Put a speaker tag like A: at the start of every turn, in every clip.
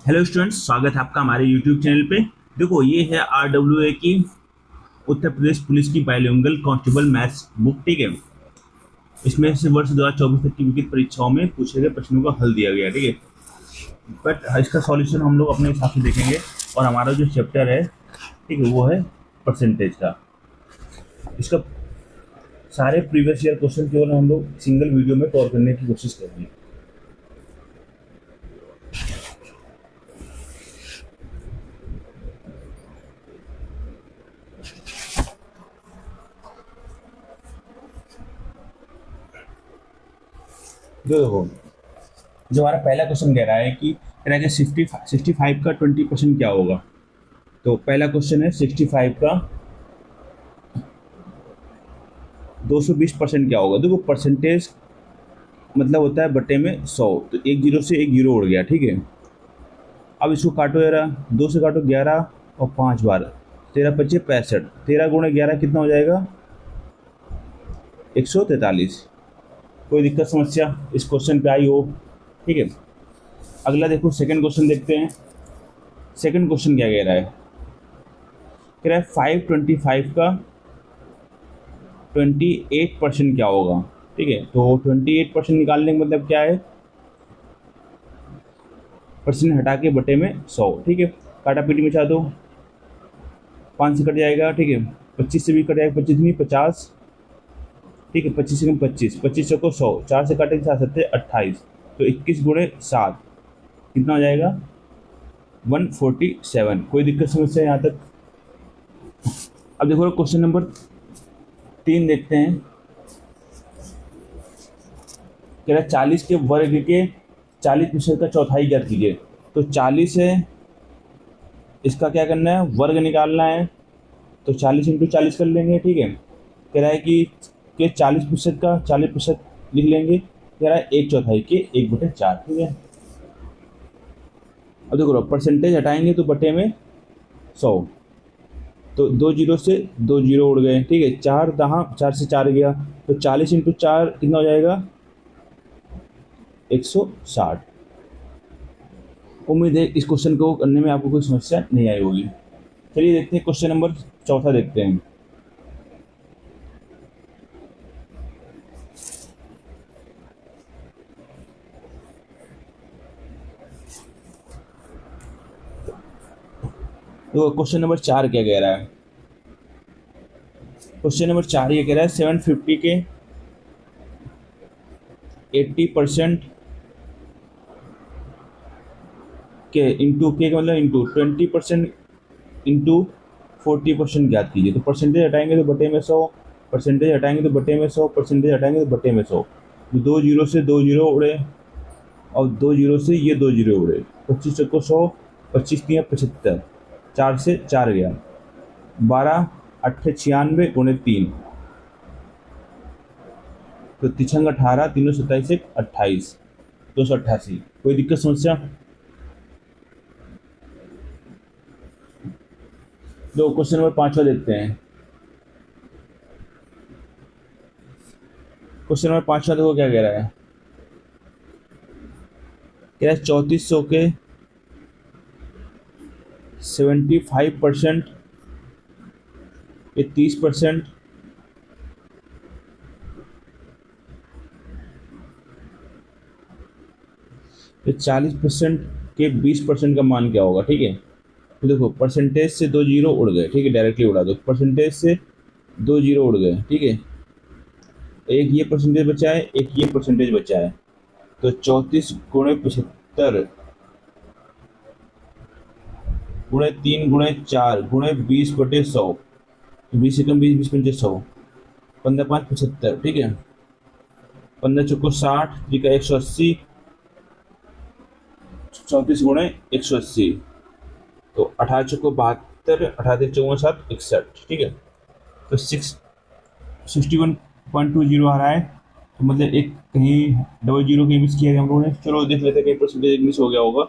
A: Hello students, स्वागत है आपका हमारे यूट्यूब चैनल पे। देखो, ये है आरडब्ल्यूए की उत्तर प्रदेश पुलिस की बाइलिंगुअल कांस्टेबल मैथ्स बुक। ठीक है, इसमें से वर्ष 2024 तक की विभिन्न परीक्षाओं में पूछे गए प्रश्नों का हल दिया गया। ठीक है, बट इसका सॉल्यूशन हम लोग अपने हिसाब से देखेंगे। और हमारा जो चैप्टर है, ठीक है, वो है परसेंटेज का। इसका सारे प्रीवियस ईयर क्वेश्चन केवल हम लोग सिंगल वीडियो में कवर करने की कोशिश करेंगे। जो देखो, जो हमारा पहला क्वेश्चन कह रहा है कि 65 का 20% क्या होगा। तो पहला क्वेश्चन है 65 का 220% क्या होगा। देखो, परसेंटेज मतलब होता है बटे में 100। तो एक जीरो से एक जीरो उड़ गया। ठीक है, अब इसको काटो जरा, 2 से काटो 11 और 5 बार 13 25 65। 13 × 11 कितना हो जाएगा? 143। कोई दिक्कत समस्या इस क्वेश्चन पे आई हो? ठीक है, अगला देखो, सेकंड क्वेश्चन देखते हैं। सेकंड क्वेश्चन क्या कह रहा है? कह रहा है 525 का 28% क्या होगा। ठीक है, तो 28% निकालने का मतलब क्या है? परसेंट हटा के बटे में 100। ठीक है, काटा पीटी में चाह दो, 5 से कट जाएगा। ठीक है, 25 से भी कट जाएगा, 25 नहीं 50। ठीक है, 25 से कम 25, 25 को 100, 4 से काटेंगे 7 7 28। तो 21 × 7 कितना हो जाएगा? 147। कोई दिक्कत समस्या यहाँ तक? अब देखो, क्वेश्चन नंबर 3 देखते हैं। कह रहा है 40 के वर्ग के 40% का चौथाई ज्ञात कीजिए। तो 40 है, इसका क्या करना है? वर्ग निकालना है। तो 40 × 40 कर लेंगे। ठीक है, कह रहा है कि 40% का 40% लिख लेंगे। कह रहा है एक चौथाई के 1/4। ठीक है, अब देखो, परसेंटेज हटाएंगे तो बटे में 100। तो 2 जीरो से 2 जीरो उड़ गए। ठीक है, 4 गया। तो 40 × 4 कितना हो जाएगा? 160। उम्मीद है इस क्वेश्चन को करने में आपको कोई समस्या नहीं आई होगी। चलिए देखते हैं, क्वेश्चन नंबर चौथा देखते हैं। तो क्वेश्चन नंबर 4 क्या कह रहा है? क्वेश्चन नंबर 4 ये कह रहा है 750 के 80% के इंटू के का मतलब इंटू 20% इंटू 40% ज्ञात कीजिए। तो परसेंटेज हटाएंगे तो बटे में 100, परसेंटेज हटाएंगे तो बटे में 100, परसेंटेज हटाएंगे तो बटे में 100। 2 जीरो से 2 जीरो उड़े और 2 जीरो से ये 2 जीरो उड़े। 25 को 100, 25 × 75, 4 से 4 गया। 12 8 96 × 3, तो तिछंग 18, 3 27 28, 288। कोई दिक्कत समस्या? दो क्वेश्चन नंबर 5 देखते हैं। क्वेश्चन नंबर 5 देखो क्या कह रहा है? कह रहा है 3400 के 75% के 30%, के 40% के 20% का मान क्या होगा। ठीक है, तो देखो, परसेंटेज से 2 जीरो उड़ गए। ठीक है, डायरेक्टली उड़ा दो। परसेंटेज से 2 जीरो उड़ गए। ठीक है, एक ये परसेंटेज बचा है, एक ये परसेंटेज बचा है। तो 34 × 75 × 3 × 4 × 20/100। 20 से कम 20, 20 × 5 100, 15 5 75। ठीक है, 15 चौको 60, 3 का 180, 34 × 180। तो 18 चौको 72, 18 चौवन 7 61। ठीक है, तो 61.20 आ रहा है। तो मतलब एक कहीं डबल जीरो कहीं मिस किया गया हम लोगों ने। चलो देख लेते हैं, कहीं परसेंटेज मिस हो गया होगा।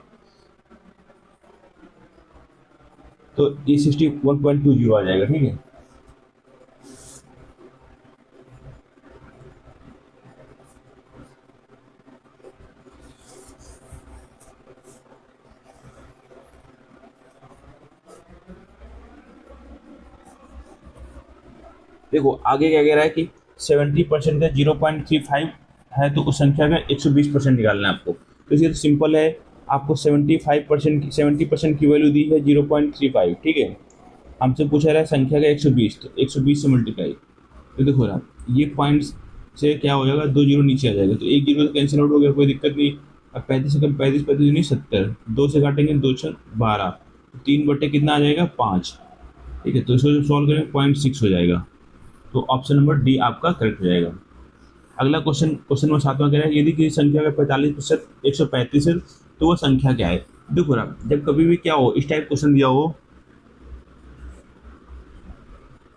A: तो ये 61.20 आ जाएगा। ठीक है, देखो आगे क्या कह रहा है कि 70% का 0.35 है तो उस संख्या का 120% निकालना है आपको। तो ये तो सिंपल है, आपको 70% की वैल्यू दी है 0.35, ठीक है। हमसे पूछा रहा है संख्या का 120, तो 120 से मल्टीप्लाई। तो देखो ना, ये पॉइंट से क्या हो जाएगा, 2 जीरो नीचे आ जाएगा, तो एक जीरो तो कैंसिल आउट हो गया, कोई दिक्कत नहीं। अब 35 से कम 35, 35 नहीं 70, 2 से काटेंगे 2 छः 12, तो 3 बटे कितना आ जाएगा 5, ठीक है। तो इसको जब सॉल्व करेंगे 0.6 हो जाएगा, तो ऑप्शन नंबर डी आपका करेक्ट हो जाएगा। अगला क्वेश्चन, क्वेश्चन नंबर 7वां कह रहा है यदि किसी संख्या का 45% 135 है तो वह संख्या क्या है। देखो ना, जब कभी भी क्या हो, इस टाइप क्वेश्चन दिया हो,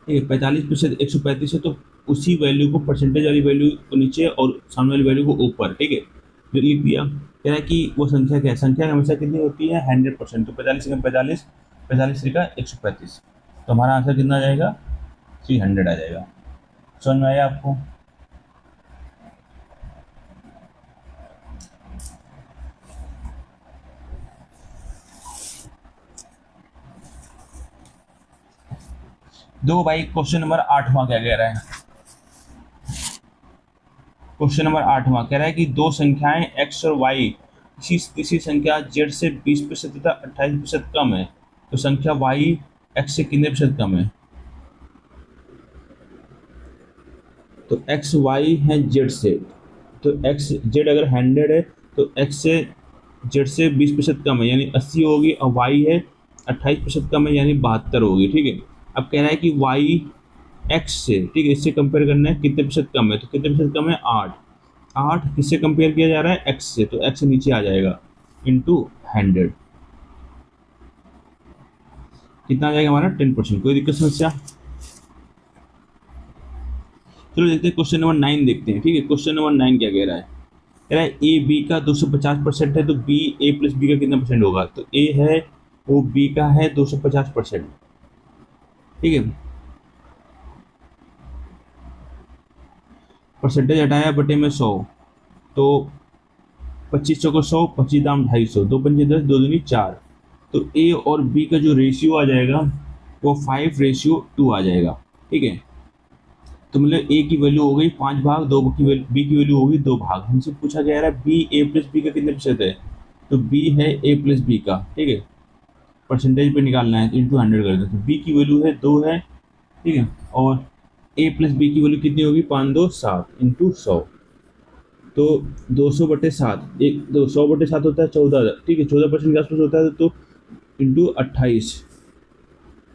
A: ठीक है, 45% 135 है तो उसी वैल्यू को परसेंटेज वाली वैल्यू को नीचे और सामने वाली वैल्यू को ऊपर, ठीक है, जो लिख दिया। कह रहा है कि वो संख्या क्या है, संख्या हमेशा कितनी होती है 100%, तो 45 से कम 45, 45 का 135, तो हमारा आंसर कितना आ जाएगा 300 आ जाएगा। समझ में आया आपको। दो भाई, क्वेश्चन नंबर 8वां क्या कह रहा है। क्वेश्चन नंबर 8वां कह रहा है कि दो संख्याएं x और y किसी किसी संख्या z से 20% तथा 28% कम है, तो संख्या y x से कितने प्रतिशत कम है। तो x y है z से, तो x z अगर 100 है तो x से z से 20% कम है यानी 80 होगी, और y है 28% कम है यानी 72 होगी, ठीक है। अब कह रहा है कि y x से, ठीक है, इससे कंपेयर करना है कितने प्रतिशत कम है, तो कितने प्रतिशत कम है 8, 8 किससे कंपेयर किया जा रहा है x से, तो x नीचे आ जाएगा इंटू 100, कितना आ जाएगा हमारा 10%। कोई दिक्कत समस्या। चलो देखते हैं क्वेश्चन नंबर 9 देखते हैं, ठीक है। क्वेश्चन नंबर 9 क्या कह रहा है, कह रहा है ए बी का 250% है तो बी ए प्लस बी का कितना परसेंट होगा। तो ए है वो बी का है 250%, ठीक है। परसेंटेज हटाया बटे में 100, तो 25 चौको 100, 25 दाम 250, 2 पंजे 10, 2 दूनी 4, तो ए और बी का जो रेशियो आ जाएगा वो 5:2 आ जाएगा, ठीक है। तो मतलब ए की वैल्यू हो गई 5 भाग, दो की वैल्यू बी की वैल्यू होगी 2 भाग। हमसे पूछा गया है बी ए प्लस बी का कितने प्रतिशत है, तो बी है ए प्लस बी का, ठीक है। परसेंटेज पे निकालना है, इंटू 100 कर दो, तो बी की वैल्यू है 2 है, ठीक है। और ए प्लस बी की वैल्यू कितनी होगी 5 2 7 इंटू 100, तो 200/7, एक 100/7 होता है 14, ठीक है, 14% के आसपास होता है, तो इंटू 28,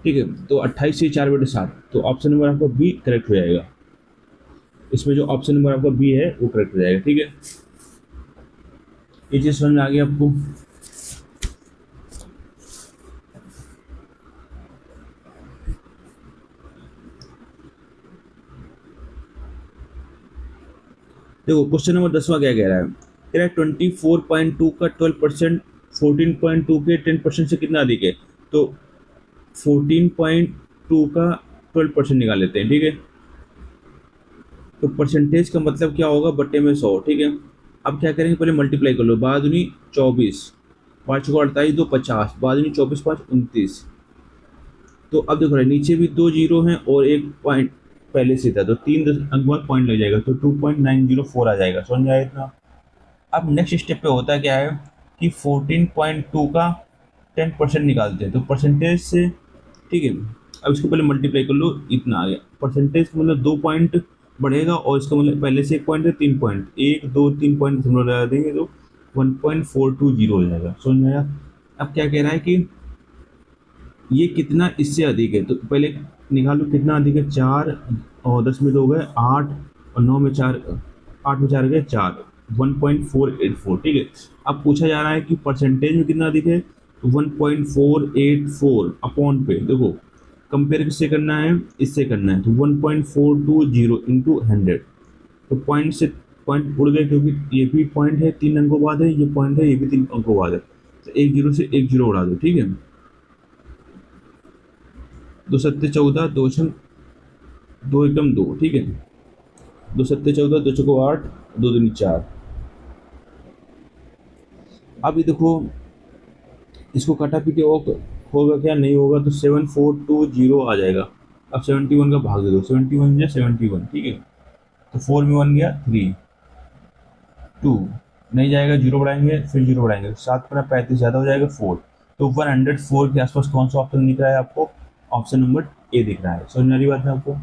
A: ठीक है। तो 28 से 4/7, तो ऑप्शन नंबर आपका बी करेक्ट हो जाएगा। इसमें जो ऑप्शन नंबर आपका बी है वो करेक्ट हो जाएगा, ठीक है। ये चीज समझ में आ गई आपको। देखो क्वेश्चन नंबर 10वां क्या कह रहा है, कह रहा है 24.2 का 12% 14.2 के 10% से कितना अधिक है। तो 14.2 का 12% निकाल लेते हैं, ठीक है। तो परसेंटेज का मतलब क्या होगा बट्टे में 100, ठीक है। अब क्या करेंगे, पहले मल्टीप्लाई कर लो, 12×2 = 24, 5×4 = 48, 2 50, 12×24 5 29। तो अब देखो नीचे भी 2 जीरो हैं और एक पॉइंट पहले से था, तो 3 अंक बाद पॉइंट लग जाएगा, तो 2.904 आ जाएगा। समझ में आया इतना। अब नेक्स्ट स्टेप पे होता क्या है कि 14.2 का 10% निकालते हैं, तो परसेंटेज से, ठीक है। अब इसको पहले मल्टीप्लाई कर लो, इतना आ गया परसेंटेज, मतलब 2 पॉइंट बढ़ेगा और इसका मतलब पहले से एक पॉइंट है 3 पॉइंट, 1 2 3 पॉइंट हम लोग लगा देंगे तो 1.420 हो जाएगा। समझ में आया। अब क्या कह रहा है कि ये कितना इससे अधिक है, तो पहले निकालो कितना अधिक है, 4 और 10 में 2 गए 8 और 9 में 4, 8 में 4 गए 4, 1.484, ठीक है। अब पूछा जा रहा है कि परसेंटेज में कितना अधिक है, तो 1.484 अपॉन पे, देखो कंपेयर किससे करना है, इससे करना है, तो 1.420 इंटू 100, तो पॉइंट से पॉइंट उड़ गए क्योंकि ये भी पॉइंट है 3 अंकों बाद है, ये पॉइंट है ये भी 3 अंकों बाद है, तो एक जीरो से एक जीरो उड़ा दो, ठीक है। 2×7 = 14, 2×2 ठीक है, 2×7 = 14, 2×4 = 8, 2×2 = 4। अब ये देखो इसको काटा पीटे होगा क्या नहीं होगा, तो 7420 आ जाएगा, अब 71 का भाग दे दो, 71 या 71, ठीक है। तो 4 में 1 गया, 3, 2 नहीं जाएगा, जीरो बढ़ाएंगे, फिर जीरो बढ़ाएंगे, 7×35 ज़्यादा हो जाएगा 4। तो 104 के आसपास कौन सा ऑप्शन दिख रहा है आपको? ऑप्शन नंबर ए दिख रहा है। समझ में आ रही बात है आपको?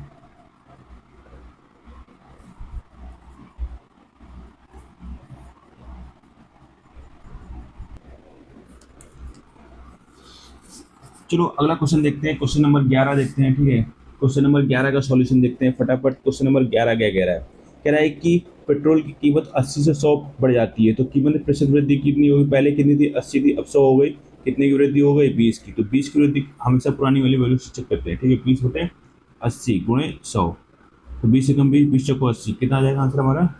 A: चलो अगला क्वेश्चन देखते हैं, क्वेश्चन नंबर 11 देखते हैं, ठीक है। क्वेश्चन नंबर 11 का सॉल्यूशन देखते हैं फटाफट। क्वेश्चन नंबर 11 क्या कह रहा है? कह रहा है कि पेट्रोल की कीमत 80 से 100 बढ़ जाती है तो कीमत में प्रतिशत वृद्धि कितनी होगी? पहले कितनी थी? 80 थी, अब 100 हो गई। कितने की वृद्धि हो गई? 20 की। तो 20 की वृद्धि हमेशा पुरानी वाली वैल्यू से चेक करते हैं, ठीक है। 20/80 गुणे 100, तो 20 से कम 20, 20 चौको 80, कितना आ जाएगा आंसर हमारा?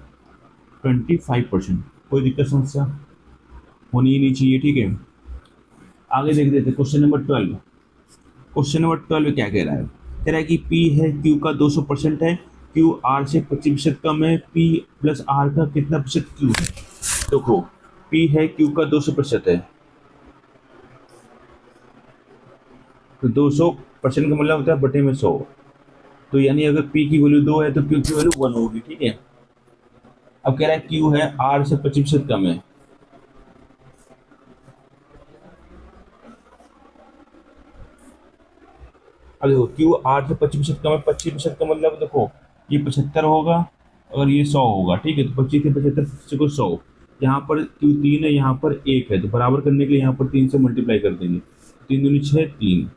A: 25%। कोई दिक्कत समस्या होनी ही नहीं चाहिए, ठीक है। आगे देख लेते हैं क्वेश्चन नंबर 12। क्वेश्चन नंबर 12 क्या कह रहा है? कह रहा है कि पी है क्यू का 200% है, क्यू आर से 25% कम है, पी प्लस आर का कितना प्रतिशत क्यू है? देखो, पी है क्यू का 200% है, तो 200% का मतलब होता है बटे में 100। तो यानी अगर पी की वैल्यू 2 है तो क्यू की वैल्यू 1 होगी, ठीक है। अब कह रहा है क्यू है आर से 25% कम है। अब देखो, क्यू आर से 25% कम है, 25% का मतलब देखो ये 75 होगा और ये 100 होगा, ठीक है। तो 25 से 75 को 100, यहाँ पर क्यू 3 है, यहाँ पर 1 है, तो बराबर करने के लिए यहाँ पर 3 से मल्टीप्लाई कर देंगे। 3 दूनी 6, 3।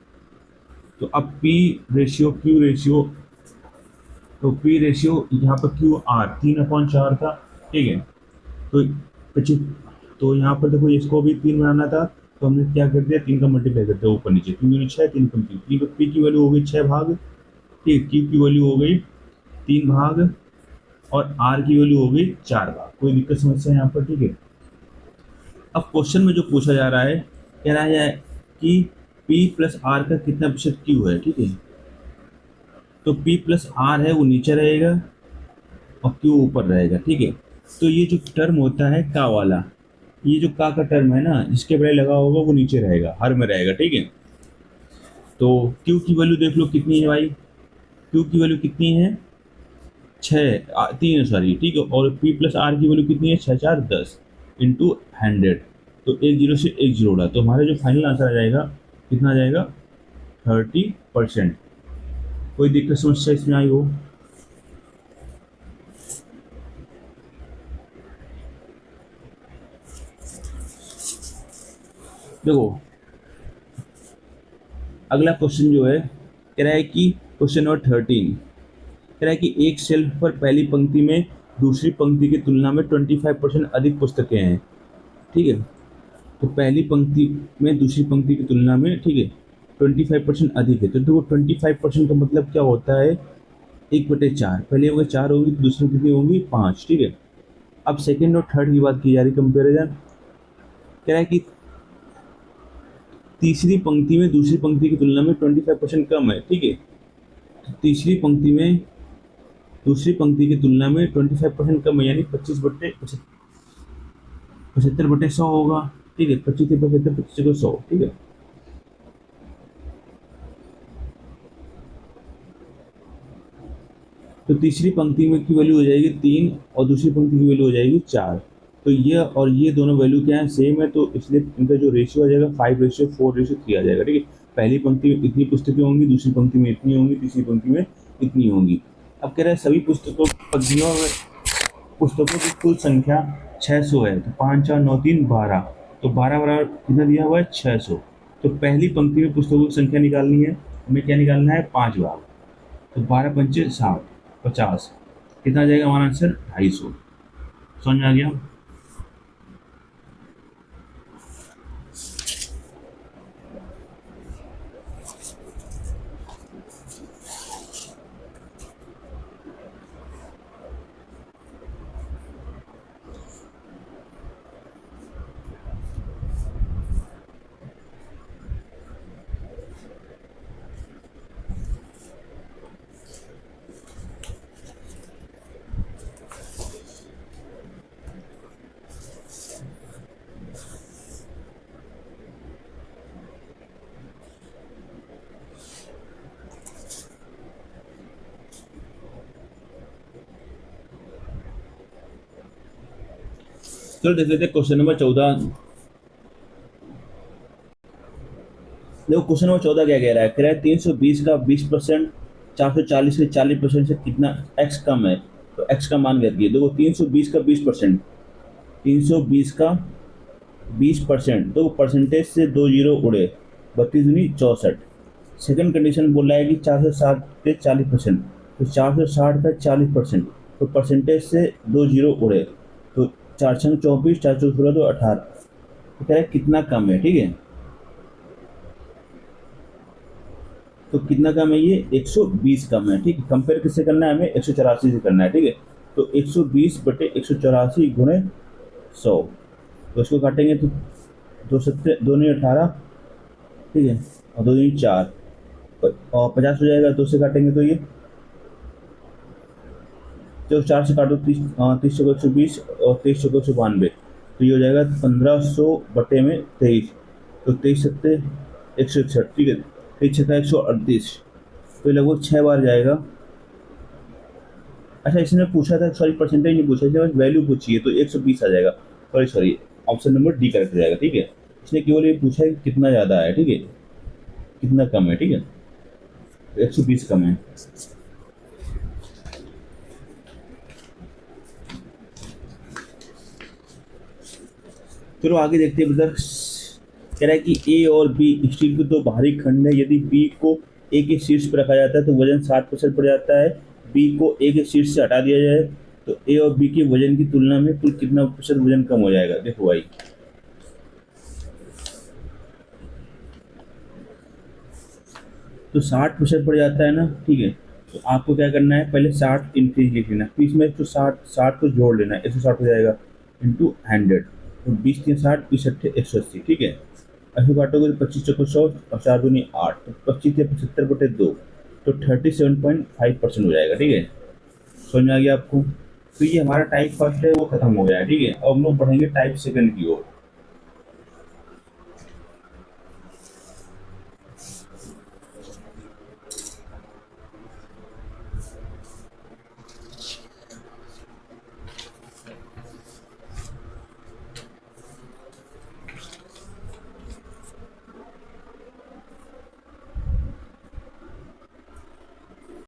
A: तो अब पी रेशियो क्यू रेशियो, तो पी रेशियो यहाँ पर क्यू आर 3/4 था, ठीक है। तो 25, तो यहाँ पर देखो इसको भी 3 बनाना था, तो हमने क्या कर दिया, 3 का मल्टीप्लाई कर दिया ऊपर नीचे, 3 दूनी 6, 3 कम 3, पी की वैल्यू हो गई 6 भाग, ठीक। क्यू की वैल्यू हो गई 3 भाग और आर की वैल्यू हो गई 4 भाग। कोई दिक्कत समस्या है यहाँ पर, ठीक है। अब क्वेश्चन में जो पूछा जा रहा है, कह रहा है कि पी प्लस आर का कितना प्रतिशत क्यू है, ठीक है। तो पी प्लस आर है वो नीचे रहेगा और क्यू ऊपर रहेगा, ठीक है। तो ये जो टर्म होता है का वाला, ये जो का टर्म है ना, जिसके पहले लगा होगा वो नीचे रहेगा, हर में रहेगा, ठीक है। तो क्यू की वैल्यू देख लो कितनी है भाई, क्यू की वैल्यू कितनी है? 3 सॉरी, ठीक है। और पी प्लस आर की वैल्यू कितनी है? 6×4=10 इंटू 100। तो एक जीरो से एक जीरो उड़ा, तो हमारा जो फाइनल आंसर आ जाएगा कितना आ जाएगा? 30%। कोई दिक्कत समस्या इसमें आई हो? देखो अगला क्वेश्चन जो है, कह रहा है कि क्वेश्चन नंबर 13 कह रहा है कि एक शेल्फ पर पहली पंक्ति में दूसरी पंक्ति की तुलना में 25% अधिक पुस्तकें हैं, ठीक है। तो पहली पंक्ति में दूसरी पंक्ति की तुलना में, ठीक है, 25% अधिक है। तो देखो 25% का मतलब क्या होता है? 1/4, पहले होगा 4 होगी तो दूसरी कितनी होंगी? 5, ठीक है। अब सेकेंड और थर्ड की बात की जा रही, कंपेरिजन। कह रहा है कि तीसरी पंक्ति में दूसरी पंक्ति की तुलना में 25% कम है, ठीक है। तो तीसरी पंक्ति में दूसरी पंक्ति की तुलना में 25% कम है, यानी 75/100 होगा, ठीक है। 25 से 75, 25 को 100, ठीक है। तो तीसरी पंक्ति में की वैल्यू हो जाएगी 3 और दूसरी पंक्ति की वैल्यू हो जाएगी 4। तो ये और ये दोनों वैल्यू क्या है? सेम है, तो इसलिए इनका जो रेशियो आ जाएगा 5:4:3 आ जाएगा, ठीक है। पहली पंक्ति में इतनी पुस्तकें होंगी, दूसरी पंक्ति में इतनी होंगी, तीसरी पंक्ति में इतनी होंगी। अब कह रहा है सभी पुस्तकों की कुल संख्या 600 है, तो 5 4 9 3 12, तो 12 बराबर कितना दिया हुआ है? 600। तो पहली पंक्ति में पुस्तकों की संख्या निकालनी है, हमें क्या निकालना है? 5 भाग, तो 12×5 = 60, 50, कितना आ जाएगा हमारा आंसर? 250। समझ में आ गया? चलो देख लेते हैं क्वेश्चन नंबर 14। देखो क्वेश्चन नंबर 14 क्या कह रहा है, कह रहा है 320 का 20%, 440 के 40% से कितना एक्स कम है। तो एक्स का मान कर दिए। देखो 320 का 20%, 320 का 20%, तो परसेंटेज से दो जीरो उड़े, 32×64। सेकंड कंडीशन बोल रहा है कि 460 के 40%, तो 460 का 40%, तो परसेंटेज से दो जीरो उड़े, तो 4×24, 4×16 तो 18। तो कह रहा है कितना कम है, ठीक है। तो कितना कम है ये, 120 कम है, ठीक है। कंपेयर किससे करना है हमें, 184 से करना है, ठीक है। तो 120 बटे 184 गुणे 100, तो इसको काटेंगे तो दो सत्ते दो नहीं 18, ठीक है, और दो नहीं 4, और 50 हो जाएगा। दो से काटेंगे तो ये, जो 4 से काटो 30, 30 चौको 120 और 23 चौको 192, तो ये हो जाएगा 1500 बटे में 23, तो 23 सत्ते 161, ठीक है। 23 छक्का 138, तो ये लगभग 6 बार जाएगा। अच्छा इसने पूछा था, सॉरी परसेंटेज नहीं पूछा, इसने बस वैल्यू पूछी है, तो 120 आ जाएगा। Sorry sorry, option number D correct हो जाएगा, ठीक है। इसने केवल ये पूछा है कि कितना ज़्यादा है, ठीक है, कितना कम है, ठीक है। तो 120 कम है। चलो आगे देखते हैं ब्रदर। कह रहा है कि ए और बी स्टील के दो बाहरी खंड है, यदि बी को ए के शीर्ष पर रखा जाता है तो वजन 60% बढ़ जाता है। बी को ए के शीर्ष से हटा दिया जाए तो ए और बी के वजन की तुलना में कुल कितना प्रतिशत वजन कम हो जाएगा। देखो भाई, तो 60% बढ़ जाता है ना, ठीक है। तो आपको क्या करना है, पहले 60 इंक्रीज लिख लेना, फिर इसमें तो 60 को जोड़ लेना, 160 हो जाएगा इंटू 100, तो 20×3 = 60, 20×8 = 180, ठीक है। ऐसे काटोगे तो 25×4 और 4×2 = 8, तो 25×75/2, तो 37.5% हो जाएगा, ठीक है। समझ में आ गया आपको। तो ये हमारा टाइप फर्स्ट है वो खत्म हो गया है, ठीक है। अब हम लोग बढ़ेंगे टाइप सेकंड की ओर।